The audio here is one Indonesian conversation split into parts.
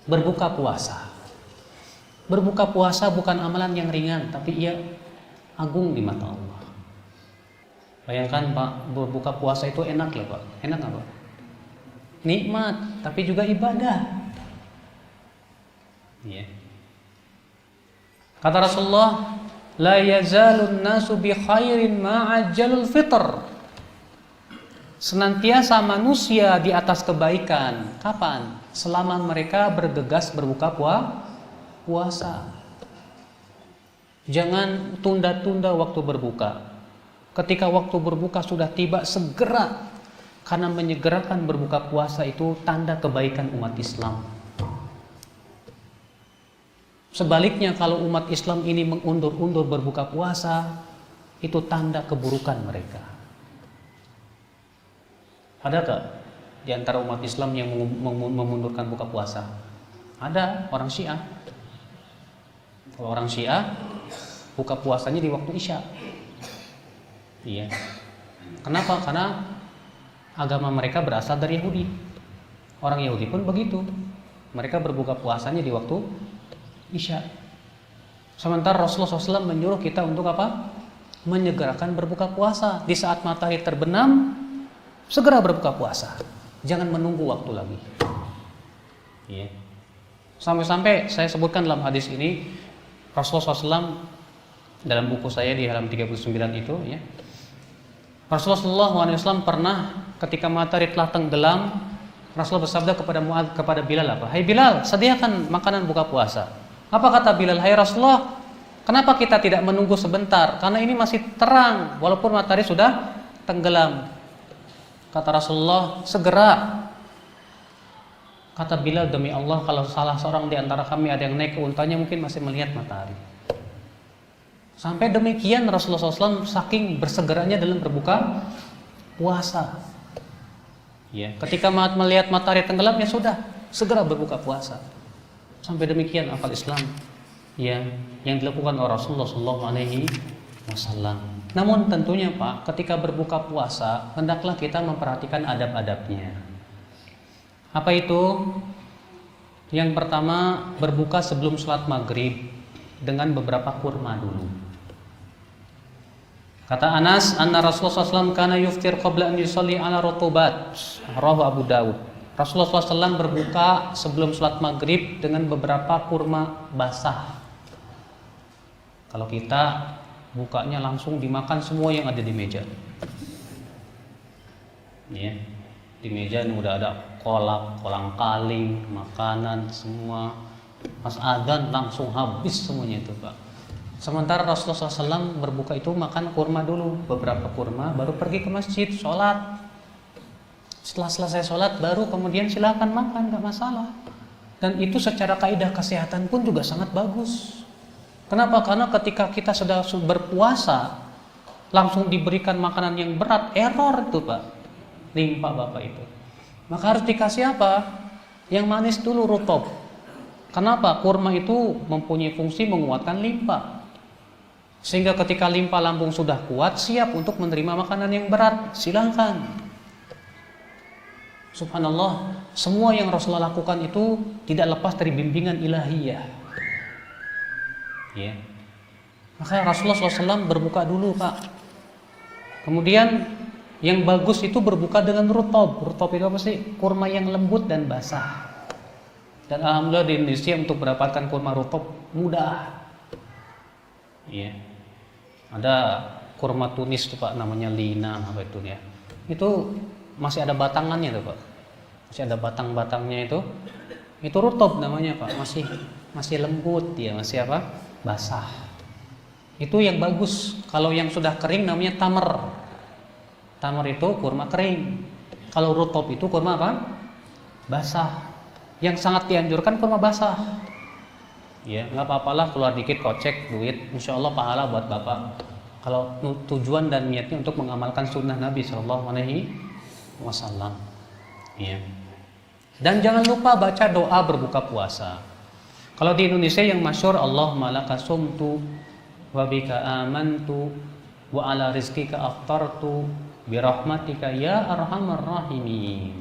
berbuka puasa. Berbuka puasa bukan amalan yang ringan, tapi ia agung di mata Allah. Bayangkan Pak, berbuka puasa itu enak loh Pak. Enak nggak Pak? Nikmat, tapi juga ibadah. Ya. Kata Rasulullah, la yazalun nasu bi khairin ma'ajjalul fitr. Senantiasa manusia di atas kebaikan. Kapan? Selama mereka bergegas berbuka puasa. Jangan tunda-tunda waktu berbuka. Ketika waktu berbuka sudah tiba, segera. Karena menyegerakan berbuka puasa itu tanda kebaikan umat Islam. Sebaliknya kalau umat Islam ini mengundur-undur berbuka puasa, itu tanda keburukan mereka. Adakah di antara umat Islam yang memundurkan buka puasa? Ada, orang Syiah. Kalau orang Syiah buka puasanya di waktu Isya. Iya. Kenapa? Karena agama mereka berasal dari Yahudi. Orang Yahudi pun begitu. Mereka berbuka puasanya di waktu Isya. Sementara Rasulullah SAW menyuruh kita untuk apa? Menyegerakan berbuka puasa. Di saat matahari terbenam, segera berbuka puasa. Jangan menunggu waktu lagi. Iya. Sampai-sampai saya sebutkan dalam hadis ini, Rasulullah SAW dalam buku saya di halaman 39 itu, ya, Rasulullah SAW pernah ketika matahari telah tenggelam, Rasulullah bersabda kepada Bilal apa? Hai Bilal, sediakan makanan buka puasa. Apa kata Bilal? Hai Rasulullah, kenapa kita tidak menunggu sebentar? Karena ini masih terang, walaupun matahari sudah tenggelam. Kata Rasulullah, segera. Kata Bilal, demi Allah, kalau salah seorang di antara kami ada yang naik ke untanya, mungkin masih melihat matahari. Sampai demikian Rasulullah SAW saking bersegeranya dalam berbuka puasa. Ya, ketika melihat matahari tenggelam, ya sudah, segera berbuka puasa. Sampai demikian akal Islam ya, yang dilakukan oleh Rasulullah SAW. Namun tentunya Pak, ketika berbuka puasa, hendaklah kita memperhatikan adab-adabnya. Apa itu? Yang pertama, berbuka sebelum sholat maghrib dengan beberapa kurma dulu. Kata Anas, anna Rasulullah SAW kana yuftir qabla an yusalli ala rutubat. Rawahu Abu Dawud. Rasulullah SAW berbuka sebelum sholat maghrib dengan beberapa kurma basah. Kalau kita bukanya langsung dimakan semua yang ada di meja. Ya, di meja ini udah ada kolak, kolang-kaling, makanan semua. Pas adzan langsung habis semuanya itu Pak. Sementara Rasulullah SAW berbuka itu makan kurma dulu, beberapa kurma, baru pergi ke masjid, sholat. Setelah selesai sholat, baru kemudian silakan makan, gak masalah. Dan itu secara kaidah kesehatan pun juga sangat bagus. Kenapa? Karena ketika kita sudah berpuasa, langsung diberikan makanan yang berat, error itu Pak. Limpa Bapak itu. Maka harus dikasih apa? Yang manis dulu, rutob. Kenapa? Kurma itu mempunyai fungsi menguatkan limpa. Sehingga ketika limpa lambung sudah kuat, siap untuk menerima makanan yang berat, silakan. Subhanallah, semua yang Rasulullah lakukan itu tidak lepas dari bimbingan ilahiyah. Ya. Maka Rasulullah SAW berbuka dulu Pak. Kemudian yang bagus itu berbuka dengan rutob. Rutob itu apa sih? Kurma yang lembut dan basah. Dan alhamdulillah di Indonesia untuk mendapatkan kurma rutob mudah. Ya. Ada kurma Tunis tuh Pak, namanya Lina apa itu ya. Itu masih ada batangannya tuh Pak. Masih ada batang-batangnya itu. Itu rutob namanya Pak, masih lembut dia, masih apa? Basah. Itu yang bagus. Kalau yang sudah kering namanya tamar. Tamar itu kurma kering. Kalau rutob itu kurma apa? Basah. Yang sangat dianjurkan kurma basah. Ya, nggak apa-apalah keluar dikit kocek duit, insya Allah pahala buat Bapak. Kalau tujuan dan niatnya untuk mengamalkan sunnah Nabi SAW. Ya. Dan jangan lupa baca doa berbuka puasa. Kalau di Indonesia yang masyhur Allahumma laka sumtu wa bika amantu wa ala rizqika aftartu bi rahmatika ya arhamar rahimin.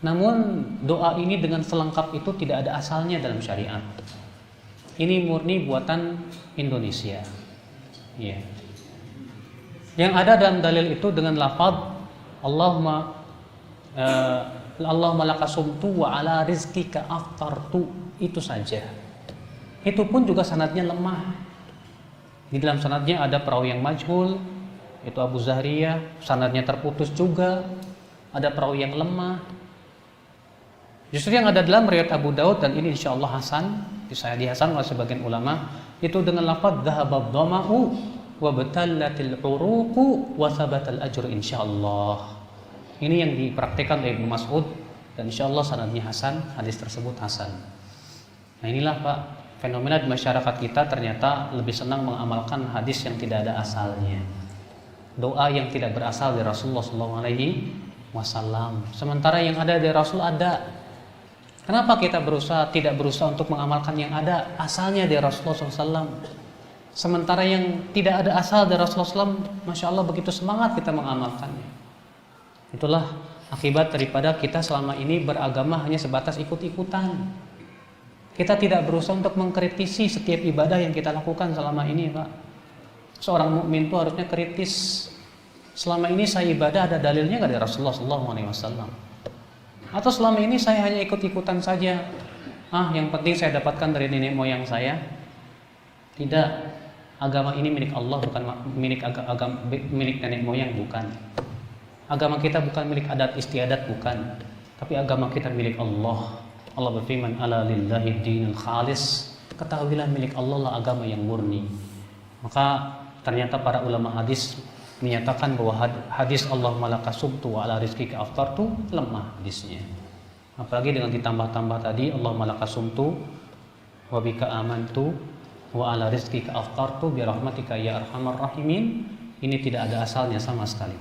Namun doa ini dengan selengkap itu tidak ada asalnya dalam syariat. Ini murni buatan Indonesia. Ya. Yang ada dalam dalil itu dengan lafaz Allahumma lakasumtu wa ala rizqika aftartu, itu saja. Itu pun juga sanadnya lemah. Di dalam sanadnya ada perawi yang majhul, itu Abu Zahriyah, sanadnya terputus juga. Ada perawi yang lemah. Justru yang ada dalam riwayat Abu Daud, dan ini insyaallah hasan, bisa dihasan oleh sebagian ulama, itu dengan lafaz dhahabad dhama'u wa batallatil uruqu wa thabatal ajru insyaallah. Ini yang dipraktikkan oleh Ibnu Mas'ud, dan insyaallah sanadnya hasan, hadis tersebut hasan. Nah inilah Pak, fenomena di masyarakat kita ternyata lebih senang mengamalkan hadis yang tidak ada asalnya. Doa yang tidak berasal dari Rasulullah SAW. Sementara yang ada dari Rasul ada. Kenapa kita tidak berusaha untuk mengamalkan yang ada asalnya dari Rasulullah SAW? Sementara yang tidak ada asal dari Rasulullah SAW, Masya Allah begitu semangat kita mengamalkannya. Itulah akibat daripada kita selama ini beragama hanya sebatas ikut-ikutan. Kita tidak berusaha untuk mengkritisi setiap ibadah yang kita lakukan selama ini, Pak. Seorang mukmin itu harusnya kritis. Selama ini saya ibadah ada dalilnya nggak dari Rasulullah SAW? Atau selama ini saya hanya ikut-ikutan saja? Yang penting saya dapatkan dari nenek moyang saya. Tidak. Agama ini milik Allah, bukan milik nenek moyang, bukan. Agama kita bukan milik adat istiadat, bukan. Tapi agama kita milik Allah. Allah berfirman, ala lillahi dinul khalis. Ketahuilah milik Allah lah agama yang murni. Maka ternyata para ulama hadis menyatakan bahwa hadis Allahumma lakasumtu wa ala rizqika aftartu lemah hadisnya. Apalagi dengan ditambah-tambah tadi Allahumma lakasumtu wa bika amantu wa ala rizqika aftartu bi rahmatika ya arhamar rahimin. Ini tidak ada asalnya sama sekali.